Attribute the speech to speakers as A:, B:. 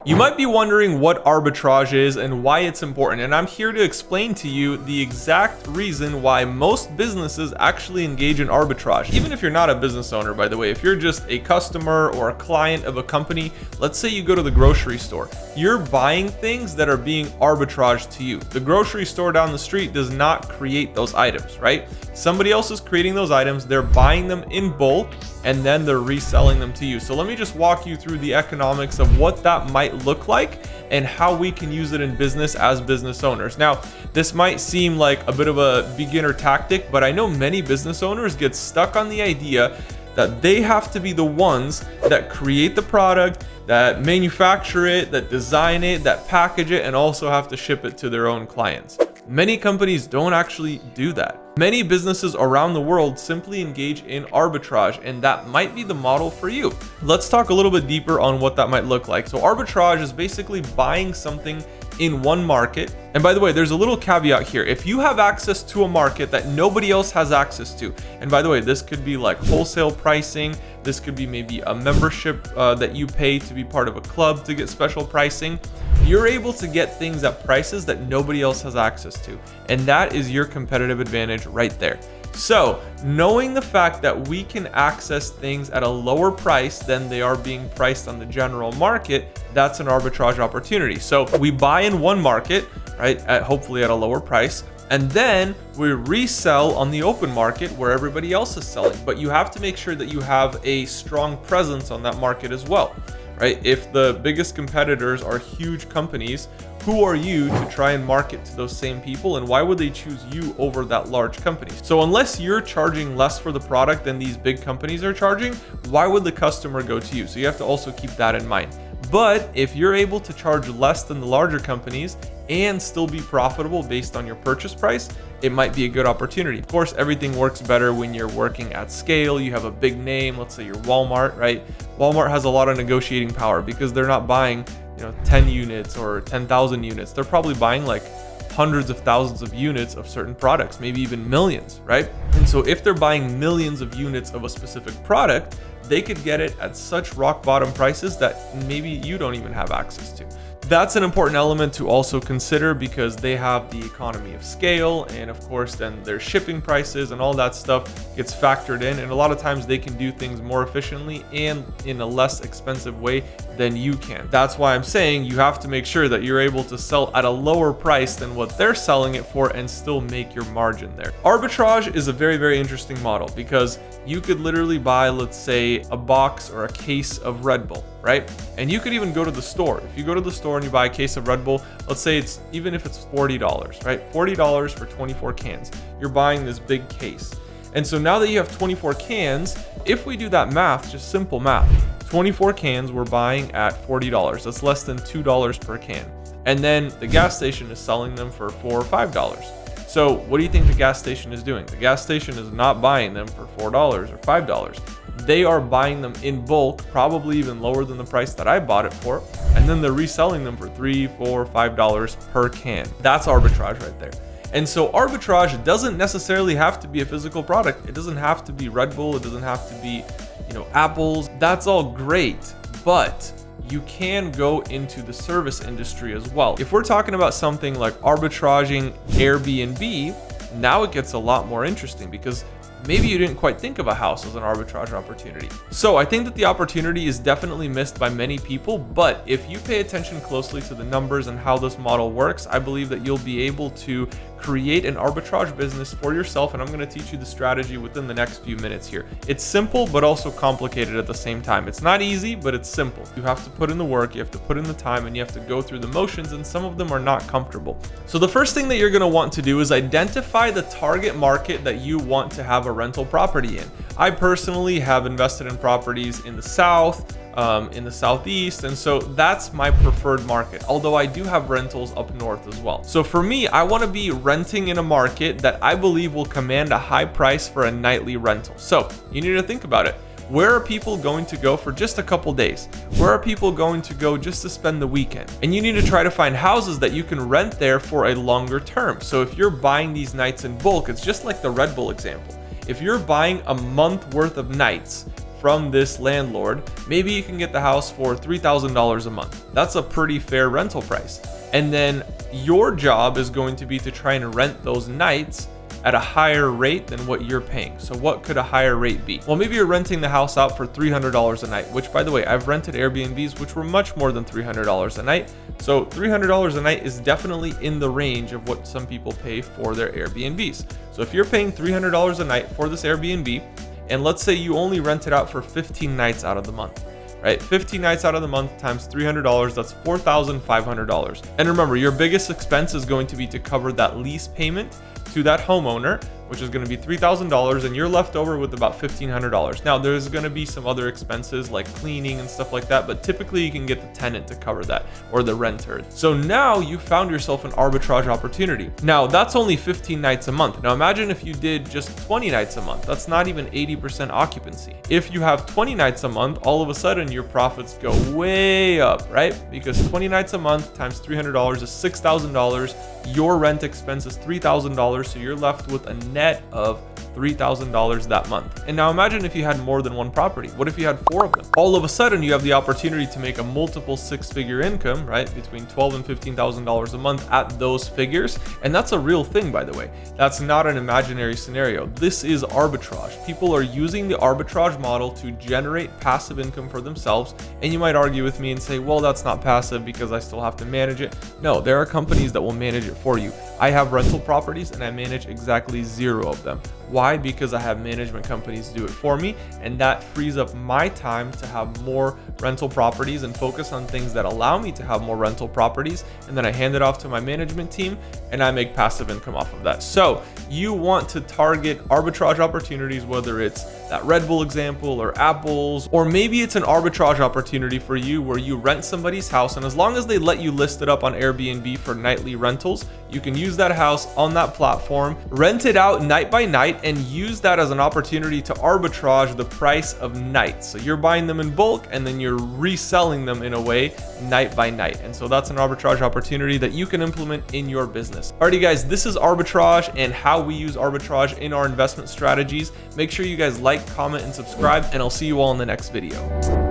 A: You might be wondering what arbitrage is and why it's important, and I'm here to explain to you the exact reason why most businesses actually engage in arbitrage. Even if you're not a business owner, by the way, if you're just a customer or a client of a company, let's say you go to the grocery store, you're buying things that are being arbitraged to you. The grocery store down the street does not create those items, right? Somebody else is creating those items, they're buying them in bulk, and then they're reselling them to you. So let me just walk you through the economics of what that might look like and how we can use it in business as business owners. Now, this might seem like a bit of a beginner tactic, but I know many business owners get stuck on the idea that they have to be the ones that create the product, that manufacture it, that design it, that package it, and also have to ship it to their own clients. Many companies don't actually do that. Many businesses around the world simply engage in arbitrage, and that might be the model for you. Let's talk a little bit deeper on what that might look like. So arbitrage is basically buying something in one market. And by the way, there's a little caveat here. If you have access to a market that nobody else has access to, and by the way, this could be like wholesale pricing, this could be maybe a membership that you pay to be part of a club to get special pricing, you're able to get things at prices that nobody else has access to. And that is your competitive advantage right there. So knowing the fact that we can access things at a lower price than they are being priced on the general market, that's an arbitrage opportunity. So we buy in one market, right, hopefully at a lower price, and then we resell on the open market where everybody else is selling. But you have to make sure that you have a strong presence on that market as well, right? If the biggest competitors are huge companies, who are you to try and market to those same people, and why would they choose you over that large company? So unless you're charging less for the product than these big companies are charging, why would the customer go to you? So you have to also keep that in mind. But if you're able to charge less than the larger companies and still be profitable based on your purchase price, it might be a good opportunity. Of course, everything works better when you're working at scale. You have a big name, let's say you're Walmart, right? Walmart has a lot of negotiating power because they're not buying 10 units or 10,000 units. They're probably buying like hundreds of thousands of units of certain products, maybe even millions, right? And so if they're buying millions of units of a specific product, they could get it at such rock bottom prices that maybe you don't even have access to. That's an important element to also consider because they have the economy of scale, and of course then their shipping prices and all that stuff gets factored in, and a lot of times they can do things more efficiently and in a less expensive way than you can. That's why I'm saying you have to make sure that you're able to sell at a lower price than what they're selling it for and still make your margin there. Arbitrage is a very, very interesting model because you could literally buy, let's say, a box or a case of Red Bull, right? And you could even go to the store. If you go to the store and you buy a case of Red Bull, let's say even if it's $40, right? $40 for 24 cans. You're buying this big case. And so now that you have 24 cans, if we do that math, just simple math, 24 cans we're buying at $40. That's less than $2 per can. And then the gas station is selling them for $4 or $5. So what do you think the gas station is doing? The gas station is not buying them for $4 or $5. They are buying them in bulk, probably even lower than the price that I bought it for, and then they're reselling them for $3, $4, $5 per can. That's arbitrage right there. And so arbitrage doesn't necessarily have to be a physical product. It doesn't have to be Red Bull. It doesn't have to be, apples. That's all great, but you can go into the service industry as well. If we're talking about something like arbitraging Airbnb, now it gets a lot more interesting because maybe you didn't quite think of a house as an arbitrage opportunity. So I think that the opportunity is definitely missed by many people, but if you pay attention closely to the numbers and how this model works, I believe that you'll be able to create an arbitrage business for yourself, and I'm going to teach you the strategy within the next few minutes here. It's simple, but also complicated at the same time. It's not easy, but it's simple. You have to put in the work, you have to put in the time, and you have to go through the motions, and some of them are not comfortable. So the first thing that you're going to want to do is identify the target market that you want to have a rental property in. I personally have invested in properties in the South, in the Southeast, and so that's my preferred market, although I do have rentals up north as well. So for me, I want to be renting in a market that I believe will command a high price for a nightly rental. So you need to think about it. Where are people going to go for just a couple days? Where are people going to go just to spend the weekend? And you need to try to find houses that you can rent there for a longer term. So if you're buying these nights in bulk, it's just like the Red Bull example. If you're buying a month worth of nights from this landlord, maybe you can get the house for $3,000 a month. That's a pretty fair rental price. And then your job is going to be to try and rent those nights at a higher rate than what you're paying. So what could a higher rate be? Well, maybe you're renting the house out for $300 a night, which, by the way, I've rented Airbnbs which were much more than $300 a night. So $300 a night is definitely in the range of what some people pay for their Airbnbs. So if you're paying $300 a night for this Airbnb, and let's say you only rent it out for 15 nights out of the month, right? 15 nights out of the month times $300, that's $4,500. And remember, your biggest expense is going to be to cover that lease payment to that homeowner, which is going to be $3,000, and you're left over with about $1,500. Now, there's going to be some other expenses like cleaning and stuff like that, but typically you can get the tenant to cover that, or the renter. So now you found yourself an arbitrage opportunity. Now, that's only 15 nights a month. Now imagine if you did just 20 nights a month. That's not even 80% occupancy. If you have 20 nights a month, all of a sudden your profits go way up, right? Because 20 nights a month times $300 is $6,000. Your rent expense is $3,000, so you're left with a net of $3,000 that month. And now imagine if you had more than one property. What if you had 4 of them? All of a sudden you have the opportunity to make a multiple 6-figure income, right? Between $12,000 and $15,000 a month at those figures. And that's a real thing, by the way. That's not an imaginary scenario. This is arbitrage. People are using the arbitrage model to generate passive income for themselves. And you might argue with me and say, well, that's not passive because I still have to manage it. No, there are companies that will manage it for you. I have rental properties and I manage exactly 0 of them. Why? Because I have management companies do it for me, and that frees up my time to have more rental properties and focus on things that allow me to have more rental properties. And then I hand it off to my management team and I make passive income off of that. So you want to target arbitrage opportunities, whether it's that Red Bull example or Apple's, or maybe it's an arbitrage opportunity for you where you rent somebody's house, and as long as they let you list it up on Airbnb for nightly rentals, you can use that house on that platform, rent it out night by night, and use that as an opportunity to arbitrage the price of nights. So you're buying them in bulk and then you're reselling them in a way night by night. And so that's an arbitrage opportunity that you can implement in your business. Alrighty guys, this is arbitrage and how we use arbitrage in our investment strategies. Make sure you guys like, comment, and subscribe, and I'll see you all in the next video.